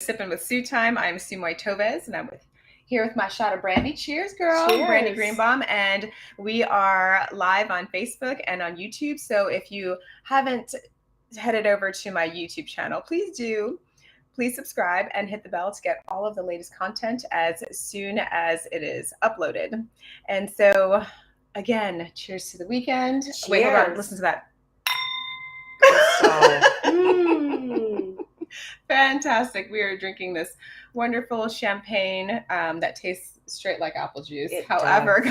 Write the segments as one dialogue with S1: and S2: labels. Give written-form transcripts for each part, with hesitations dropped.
S1: Sipping with Sue time. I'm Szu-Moy, and I'm here with my shot of brandy. Cheers, girl.
S2: Cheers.
S1: Brandy Greenbaum. And we are live on Facebook and on YouTube. So if you haven't headed over to my YouTube channel, please do. Please subscribe and hit the bell to get all of the latest content as soon as it is uploaded. And so, again, cheers to the weekend.
S2: Cheers.
S1: Wait, hold on. Listen to that. Fantastic. We are drinking this wonderful champagne that tastes straight like apple juice. However,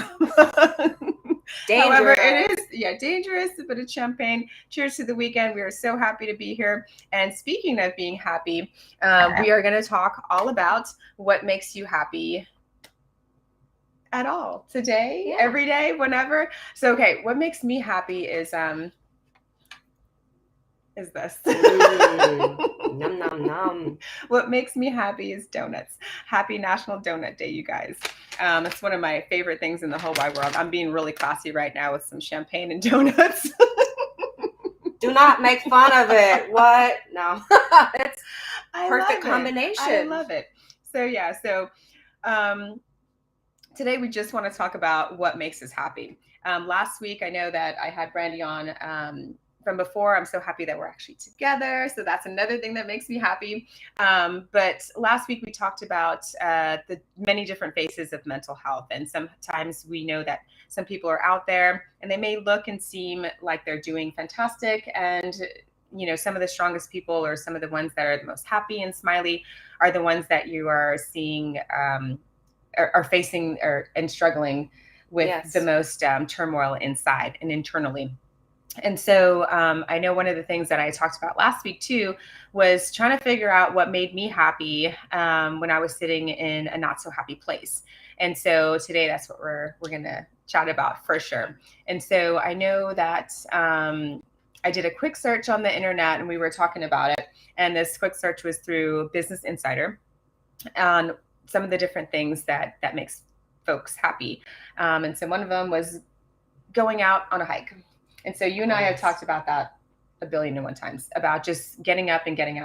S1: it is dangerous, but it's champagne. Cheers to the weekend. We are so happy to be here. And speaking of being happy, we are going to talk all about what makes you happy at all today, every day, whenever. So, okay, what makes me happy is this.
S2: Num, num, num.
S1: What makes me happy is donuts. Happy National Donut Day, you guys. It's one of my favorite things in the whole wide world. I'm being really classy right now with some champagne and donuts.
S2: Do not make fun of it. What? No. It's perfect combination.
S1: I love it. So today we just want to talk about what makes us happy. Last week, I know that I had Brandy on from before. I'm so happy that we're actually together. So that's another thing that makes me happy. But last week we talked about the many different faces of mental health. And sometimes we know that some people are out there and they may look and seem like they're doing fantastic. And, you know, some of the strongest people or some of the ones that are the most happy and smiley are the ones that you are seeing are facing and struggling with the most turmoil inside and internally. And so I know one of the things that I talked about last week too was trying to figure out what made me happy when I was sitting in a not so happy place. And so today that's what we're going to chat about for sure. And so I know that I did a quick search on the internet and we were talking about it. And this quick search was through Business Insider on some of the different things that makes folks happy. And so one of them was going out on a hike. And so you and I have talked about that a billion and one times, about just getting up and getting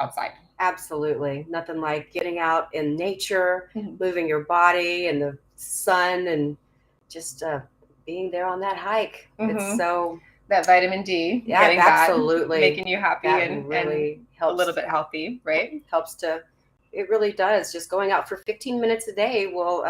S1: outside.
S2: Absolutely. Nothing like getting out in nature, moving your body in the sun and just being there on that hike. It's so...
S1: That vitamin D,
S2: getting absolutely.
S1: That, making you happy and
S2: really
S1: helps, a little bit healthy, right?
S2: It really does. Just going out for 15 minutes a day will,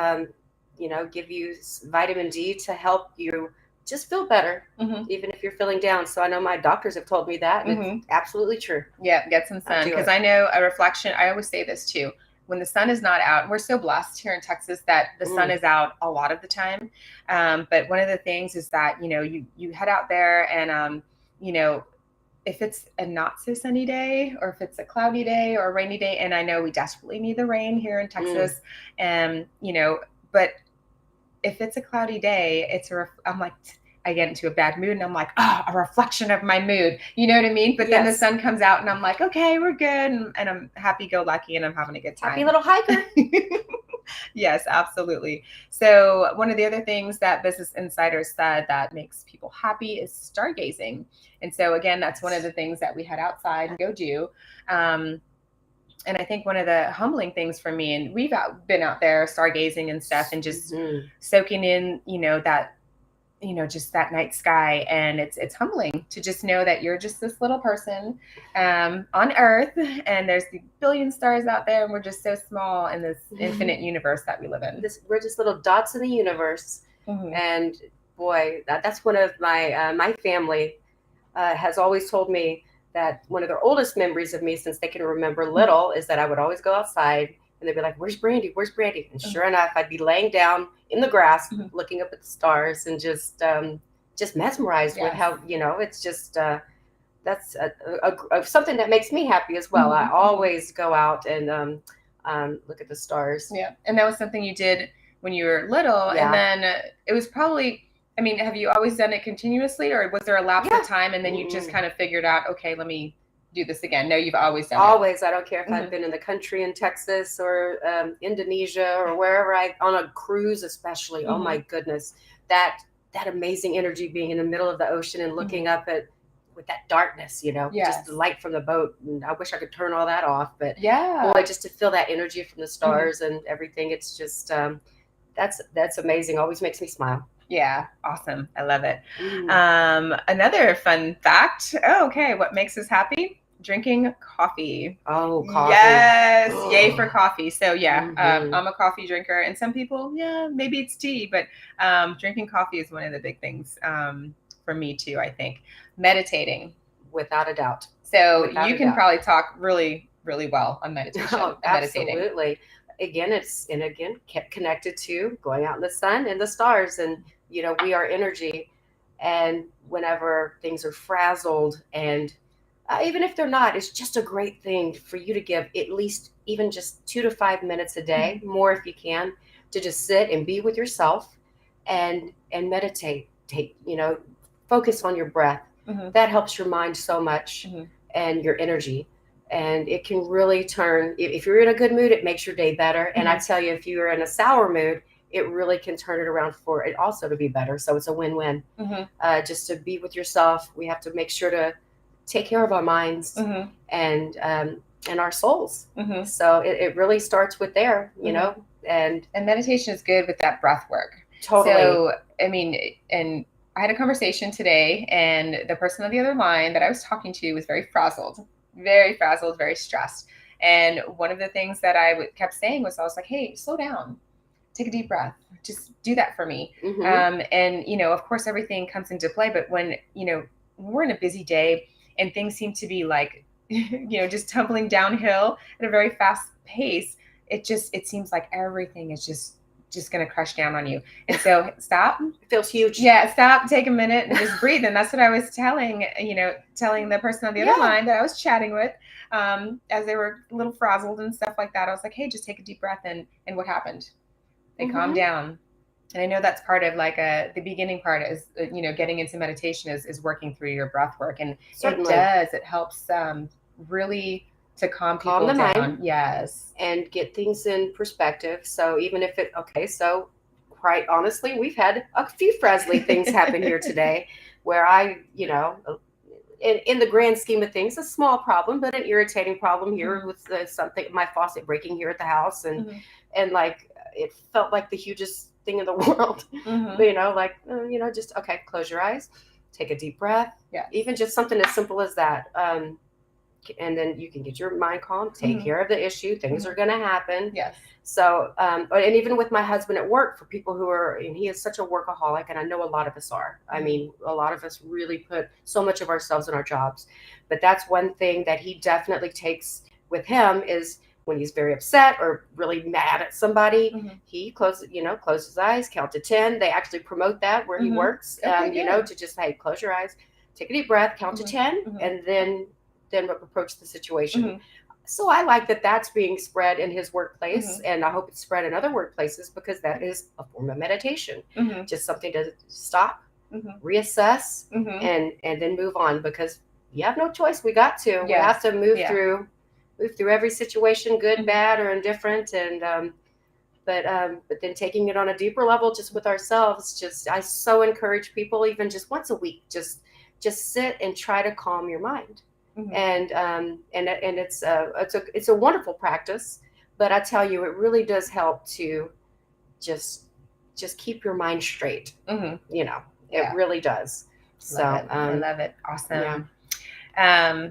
S2: give you vitamin D to help you just feel better, even if you're feeling down. So I know my doctors have told me that, and it's absolutely true.
S1: Yeah, get some sun. Because I know a reflection, I always say this too, when the sun is not out, we're so blessed here in Texas that the sun is out a lot of the time. But one of the things is that, you head out there and, if it's a not so sunny day or if it's a cloudy day or a rainy day, and I know we desperately need the rain here in Texas, and, but if it's a cloudy day, I'm like, I get into a bad mood and I'm like, a reflection of my mood. You know what I mean? But then the sun comes out and I'm like, okay, we're good. And I'm happy-go-lucky and I'm having a good time.
S2: Happy little hiker.
S1: Yes, absolutely. So one of the other things that Business Insider said that makes people happy is stargazing. And so again, that's one of the things that we head outside and go do. And I think one of the humbling things for me, and we've been out there stargazing and stuff and just soaking in, that, just that night sky. And it's humbling to just know that you're just this little person on Earth and there's the billion stars out there and we're just so small in this infinite universe that we live in.
S2: We're just little dots in the universe. And boy, that's one of my family has always told me that one of their oldest memories of me since they can remember little is that I would always go outside and they'd be like, where's Brandy? Where's Brandy? And sure enough, I'd be laying down in the grass, looking up at the stars and just mesmerized with how, it's just, that's something that makes me happy as well. I always go out and look at the stars.
S1: Yeah. And that was something you did when you were little. And then it was probably, have you always done it continuously or was there a lapse of time and then you just kind of figured out, okay, let me do this again? No, you've always done it.
S2: Always. I don't care if I've been in the country in Texas or Indonesia or wherever on a cruise, especially. Oh my goodness. That amazing energy being in the middle of the ocean and looking up at with that darkness, just the light from the boat. And I wish I could turn all that off, but boy, just to feel that energy from the stars and everything, it's just that's amazing. Always makes me smile.
S1: Yeah, awesome. I love it. Another fun fact. Oh, okay, what makes us happy? Drinking coffee.
S2: Oh, coffee.
S1: Yes, yay for coffee. So yeah, I'm a coffee drinker, and some people, maybe it's tea, but drinking coffee is one of the big things for me too, I think. Meditating.
S2: Without a doubt.
S1: So you can probably talk really, really well on meditation.
S2: Oh, absolutely. Again, kept connected to going out in the sun and the stars, and we are energy. And whenever things are frazzled, and even if they're not, it's just a great thing for you to give at least even just 2 to 5 minutes a day, more if you can, to just sit and be with yourself and meditate. Focus on your breath. That helps your mind so much and your energy. And it can really turn, if you're in a good mood, it makes your day better. And I tell you, if you're in a sour mood, it really can turn it around for it also to be better. So it's a win-win. Just to be with yourself. We have to make sure to take care of our minds and our souls. So it really starts with there, and
S1: meditation is good with that breath work.
S2: Totally.
S1: So, I mean, and I had a conversation today, and the person on the other line that I was talking to was very frazzled, very stressed. And one of the things that I kept saying was, I was like, hey, slow down, take a deep breath, just do that for me. And, of course, everything comes into play. But when we're in a busy day and things seem to be like, just tumbling downhill at a very fast pace, it seems like everything is just going to crush down on you. And so stop.
S2: It feels huge.
S1: Yeah. Stop, take a minute and just breathe. And that's what I was telling the person on the other line that I was chatting with, as they were a little frazzled and stuff like that. I was like, hey, just take a deep breath. And what happened? They calmed down. And I know that's part of the beginning part is, getting into meditation is working through your breath work. And
S2: Certainly.
S1: it helps really to calm people
S2: the
S1: down.
S2: Mind.
S1: Yes.
S2: And get things in perspective. So even if so quite honestly, we've had a few frazzly things happen here today where I, in the grand scheme of things, a small problem, but an irritating problem here with something, my faucet breaking here at the house. And, and like, it felt like the hugest thing in the world, just, close your eyes, take a deep breath.
S1: Yeah.
S2: Even just something as simple as that. And then you can get your mind calm, take care of the issue. Things are going to happen.
S1: Yes.
S2: So, and even with my husband at work, for people who are, and he is such a workaholic, and I know a lot of us are. I mean, a lot of us really put so much of ourselves in our jobs. But that's one thing that he definitely takes with him is when he's very upset or really mad at somebody, he closes his eyes, count to 10. They actually promote that where he works, to just, hey, close your eyes, take a deep breath, count to 10, and then approach the situation. So I like that that's being spread in his workplace, and I hope it's spread in other workplaces because that is a form of meditation. Just something to stop, reassess, and then move on, because you have no choice. We got to. Yes. We have to move through every situation, good, bad, or indifferent, and but then taking it on a deeper level, just with ourselves. I so encourage people, even just once a week, just sit and try to calm your mind. And it's a wonderful practice, but I tell you, it really does help to just keep your mind straight. It really does.
S1: I love it. Awesome. Yeah.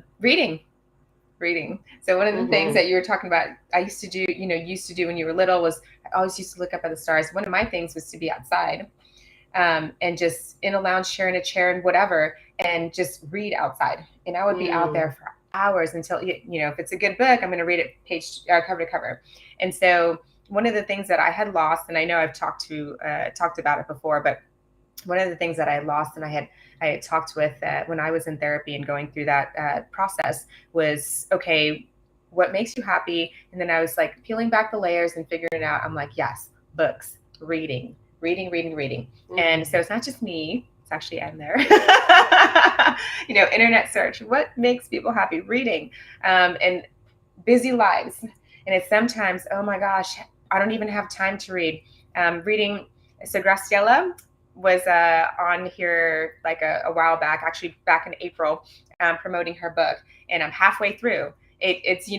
S1: Reading. So one of the things that you were talking about, I used to do when you were little, was I always used to look up at the stars. One of my things was to be outside, and just in a lounge chair, in a chair, and whatever, and just read outside. And I would be out there for hours until, if it's a good book, I'm going to read it cover to cover. And so one of the things that I had lost, and I know I've talked about it before, but one of the things that I lost, and I had talked with when I was in therapy and going through that process, was, okay, what makes you happy? And then I was like peeling back the layers and figuring it out. I'm like, yes, books, reading. And so it's not just me. It's actually I'm there. Internet search. What makes people happy? Reading. And busy lives. And it's sometimes, oh my gosh, I don't even have time to read. Reading. So Graciela, was on here like a while back, actually back in April, promoting her book, and I'm halfway through. It's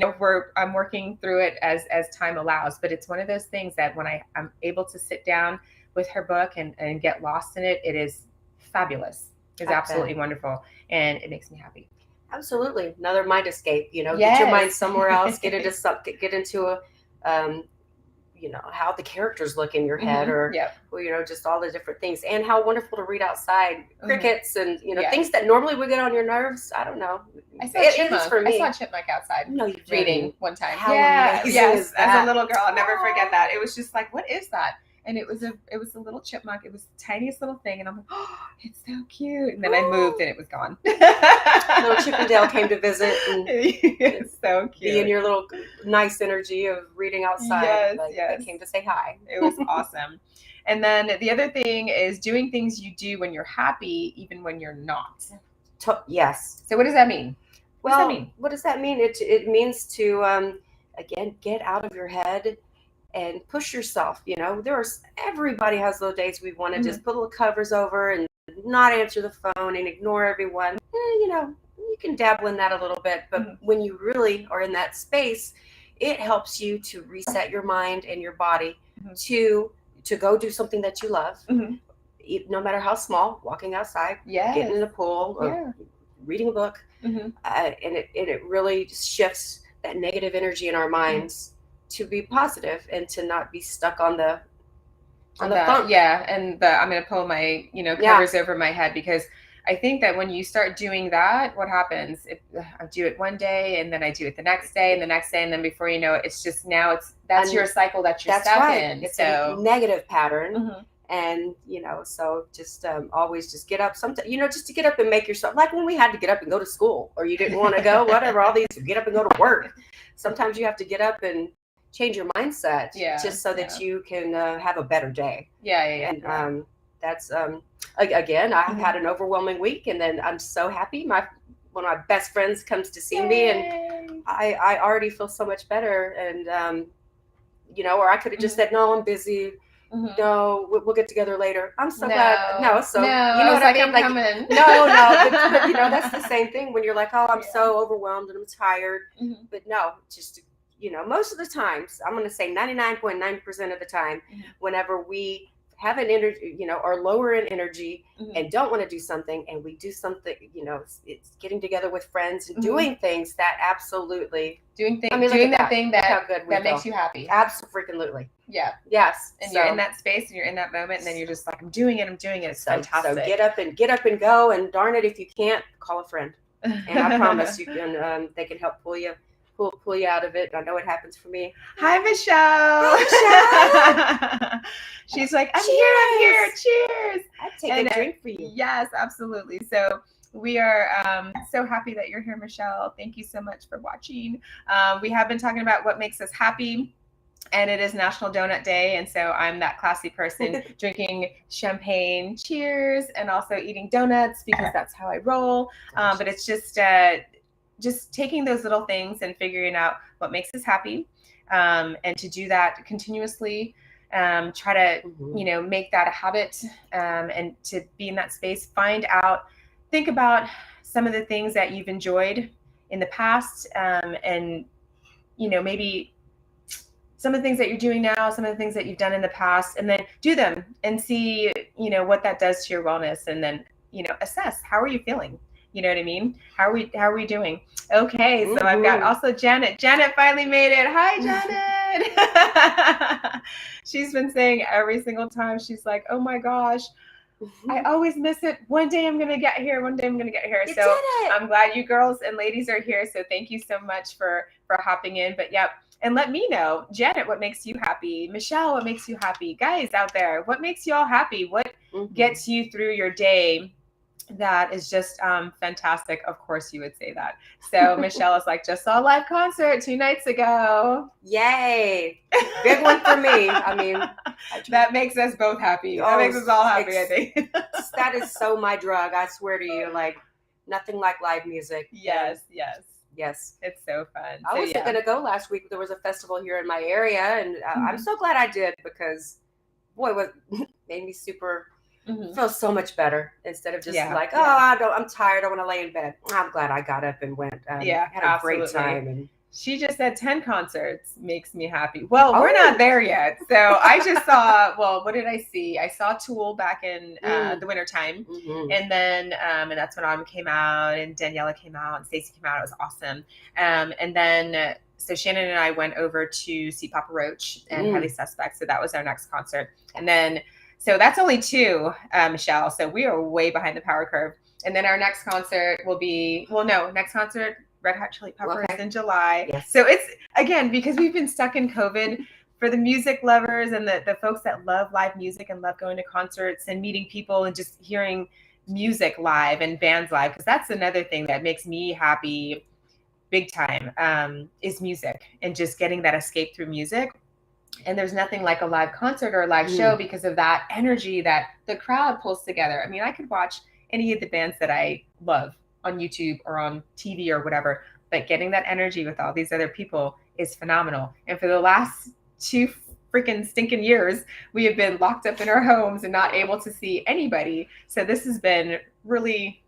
S1: I'm working through it as time allows, but it's one of those things that when I'm able to sit down with her book and get lost in it, it is fabulous. It's absolutely wonderful, and it makes me happy.
S2: Absolutely, another mind escape. Get
S1: Yes.
S2: your mind somewhere else. Get into a how the characters look in your head, or
S1: Yep.
S2: just all the different things, and how wonderful to read outside, crickets, and
S1: Yeah.
S2: things that normally would get on your nerves. I don't know.
S1: I saw a chipmunk.
S2: For me.
S1: I saw a chipmunk outside.
S2: No, you
S1: reading
S2: didn't.
S1: one time.
S2: How
S1: yeah,
S2: amazing
S1: yes,
S2: is that?
S1: as a little girl, I'll never forget that. It was just like, what is that? And it was a little chipmunk. It was the tiniest little thing, and I'm like, oh, it's so cute. And then I moved, and it was gone.
S2: Little Chippendale came to visit, and
S1: it's so cute.
S2: Be in your little nice energy of reading outside.
S1: Yes.
S2: They came to say hi.
S1: It was awesome. And then the other thing is doing things you do when you're happy, even when you're not.
S2: Yes.
S1: So what does that mean?
S2: What does that mean? It means to again, get out of your head and push yourself. Everybody has those days we want to just put little covers over and not answer the phone and ignore everyone. You can dabble in that a little bit, but when you really are in that space, it helps you to reset your mind and your body to go do something that you love, no matter how small. Walking outside, getting in the pool, or reading a book, and it really just shifts that negative energy in our minds to be positive and to not be stuck on the funk.
S1: Yeah, and I'm going to pull my covers over my head, because I think that when you start doing that, what happens? I do it one day, and then I do it the next day, and the next day, and then before you know it, it's just that's your cycle that you're stuck in.
S2: It's a negative pattern. And so just always just get up just to get up and make yourself, like when we had to get up and go to school, or you didn't want to go, whatever, all these get up and go to work. Sometimes you have to get up and change your mindset, just so that you can have a better day. And that's again, I've had an overwhelming week, and then I'm so happy. One of my best friends comes to see me, and I already feel so much better. And or I could have just said, no, I'm busy. No, we'll get together later. I'm so glad. No, so you know what I mean? Like, no, but that's the same thing when you're like, oh, I'm so overwhelmed and I'm tired. But no, just most of the times, I'm going to say 99.9% of the time, whenever we have an energy, or lower in energy and don't want to do something, and we do something, it's getting together with friends and doing things that absolutely doing that thing that makes you happy. Absolutely.
S1: Yeah.
S2: Yes.
S1: And you're in that space, and you're in that moment, and then you're just like, I'm doing it. It's fantastic.
S2: So get up and go, and darn it, if you can't, call a friend, and I promise you can. They can help pull you out of it. I know it happens for me.
S1: Hi, Michelle. Hi, Michelle. She's like, I'm here. Cheers.
S2: I'd take a drink for you.
S1: Yes, absolutely. So we are so happy that you're here, Michelle. Thank you so much for watching. We have been talking about what makes us happy, and it is National Donut Day. And so I'm that classy person drinking champagne, cheers, and also eating donuts, because that's how I roll. But it's just taking those little things and figuring out what makes us happy, and to do that continuously. Try to make that a habit, and to be in that space. Think about some of the things that you've enjoyed in the past, and maybe some of the things that you're doing now, some of the things that you've done in the past, and then do them and see what that does to your wellness, and then assess, how are you feeling. You know what I mean? How are we doing? Okay, so I've got also Janet. Janet finally made it. Hi, Janet. She's been saying every single time, she's like, oh my gosh, I always miss it. One day I'm gonna get here. So I'm glad you girls and ladies are here. So thank you so much for hopping in. But yep. And let me know, Janet, what makes you happy? Michelle, what makes you happy? Guys out there, what makes you all happy? What gets you through your day? That is just fantastic. Of course you would say that. So Michelle is like, just saw a live concert 2 nights ago.
S2: Yay. Big one for me. I mean,
S1: that makes us both happy. That makes us all happy, I think.
S2: That is so my drug. I swear to you, like nothing like live music.
S1: Yes. It's so fun.
S2: I wasn't going to go last week. There was a festival here in my area, and I'm so glad I did, because boy, what made me super feels so much better instead of just like, oh, I'm tired, I want to lay in bed. I'm glad I got up and went. Had a great time. And
S1: she just said 10 concerts makes me happy. Well, we're not there yet. So I just saw, what did I see? I saw Tool back in the wintertime. And then, and that's when Autumn came out and Daniela came out and Stacey came out. It was awesome. And then, so Shannon and I went over to see Papa Roach and Highly Suspect. So that was our next concert. And then, so that's only 2, Michelle. So we are way behind the power curve. And then our next concert will be, next concert, Red Hot Chili Peppers in July. Yes. So it's, again, because we've been stuck in COVID, for the music lovers and the folks that love live music and love going to concerts and meeting people and just hearing music live and bands live, because that's another thing that makes me happy big time, is music and just getting that escape through music. And there's nothing like a live concert or a live show because of that energy that the crowd pulls together. I mean, I could watch any of the bands that I love on YouTube or on TV or whatever, but getting that energy with all these other people is phenomenal. And for the last 2 freaking stinking years, we have been locked up in our homes and not able to see anybody. So this has been really,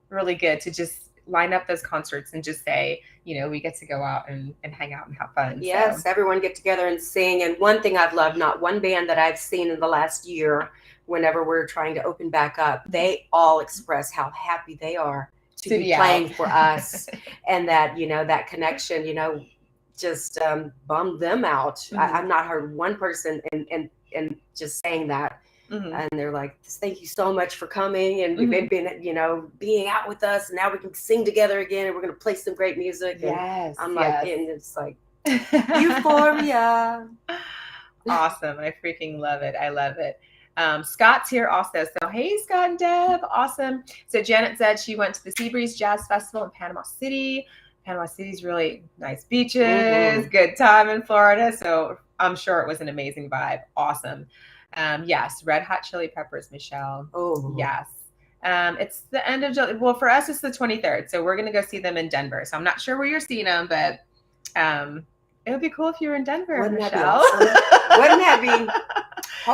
S1: really good to just line up those concerts and just say, we get to go out and hang out and have fun.
S2: Yes, everyone get together and sing. And one thing I've loved, not one band that I've seen in the last year, whenever we're trying to open back up, they all express how happy they are to be playing for us. And that, that connection, just bummed them out. I've not heard one person and just saying that. And they're like, thank you so much for coming. And we've been, being out with us. And now we can sing together again. And we're going to play some great music. And I'm like, and it's like, euphoria.
S1: Awesome. I freaking love it. I love it. Scott's here also. So, hey, Scott and Deb. Awesome. So Janet said she went to the Seabreeze Jazz Festival in Panama City. Panama City's really nice beaches, good time in Florida. So I'm sure it was an amazing vibe. Awesome. Yes, Red Hot Chili Peppers, Michelle.
S2: Oh,
S1: yes. It's the end of July. Well, for us, it's the 23rd. So we're going to go see them in Denver. So I'm not sure where you're seeing them, but it would be cool if you were in Denver,
S2: Wouldn't
S1: Michelle.
S2: That be awesome? Wouldn't that be?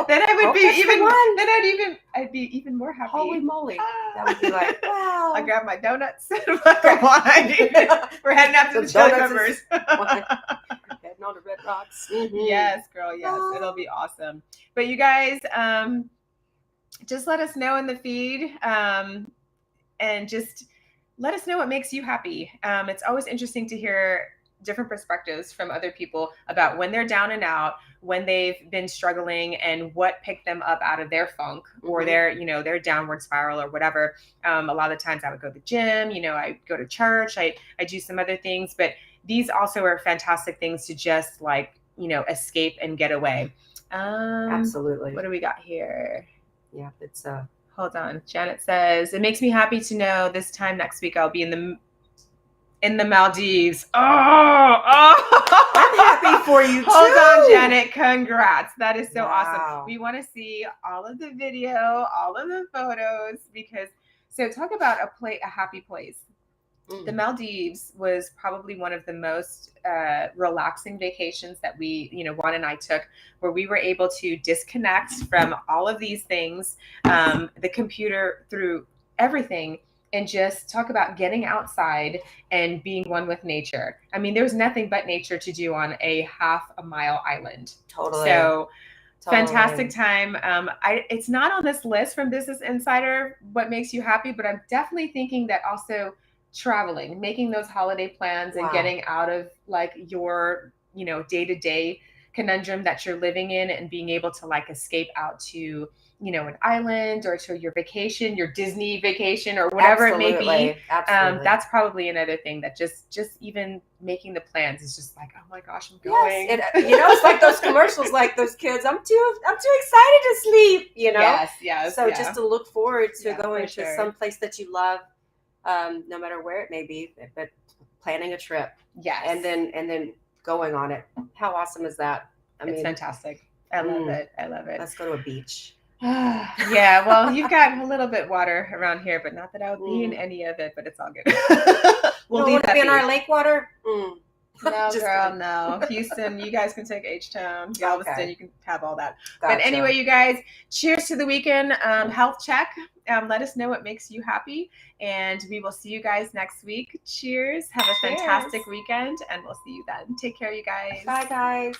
S1: Then I would be even. Then I'd be even more happy.
S2: Holy moly! That would be like, wow.
S1: I grab my donuts and wine. We're heading out to the Chili Peppers.
S2: Heading on to Red Rocks.
S1: Yes, girl. Yes, it'll be awesome. But you guys, just let us know in the feed, and just let us know what makes you happy. It's always interesting to hear different perspectives from other people about when they're down and out, when they've been struggling, and what picked them up out of their funk or their downward spiral or whatever. A lot of the times I would go to the gym, I go to church, I do some other things, but these also are fantastic things to just escape and get away.
S2: Absolutely.
S1: What do we got here?
S2: Yeah, it's
S1: hold on. Janet says, it makes me happy to know this time next week I'll be in the Maldives. Oh,
S2: I'm happy for you too.
S1: Hold on, Janet. Congrats. That is so awesome. We want to see all of the video, all of the photos, so talk about a happy place. The Maldives was probably one of the most relaxing vacations that Juan and I took, where we were able to disconnect from all of these things, the computer, through everything, and just talk about getting outside and being one with nature. I mean, there's nothing but nature to do on a half-a-mile island.
S2: Totally.
S1: So fantastic time. It's not on this list from Business Insider, what makes you happy, but I'm definitely thinking that also traveling, making those holiday plans and getting out of your, day-to-day conundrum that you're living in, and being able to escape out to, an island or to your vacation, your Disney vacation or whatever it may be.
S2: Absolutely.
S1: That's probably another thing that just even making the plans is just like, oh my gosh, I'm going.
S2: Yes. It's like those commercials, like those kids, I'm too excited to sleep,
S1: Yes.
S2: So just to look forward to going to some place that you love, no matter where it may be, but planning a trip.
S1: Yes.
S2: And then going on it. How awesome is that?
S1: It's fantastic. I love it.
S2: Let's go to a beach.
S1: Yeah, well, you've got a little bit water around here, but not that I would be in any of it, but it's all good.
S2: We'll leave that be in our lake water.
S1: No,
S2: Just
S1: girl,
S2: kidding.
S1: no. Houston, you guys can take H-Town. Galveston,
S2: Okay.
S1: you can have all that.
S2: Gotcha.
S1: But anyway, you guys, cheers to the weekend health check. Let us know what makes you happy. And we will see you guys next week. Cheers. Have a fantastic weekend. And we'll see you then. Take care, you guys.
S2: Bye, guys.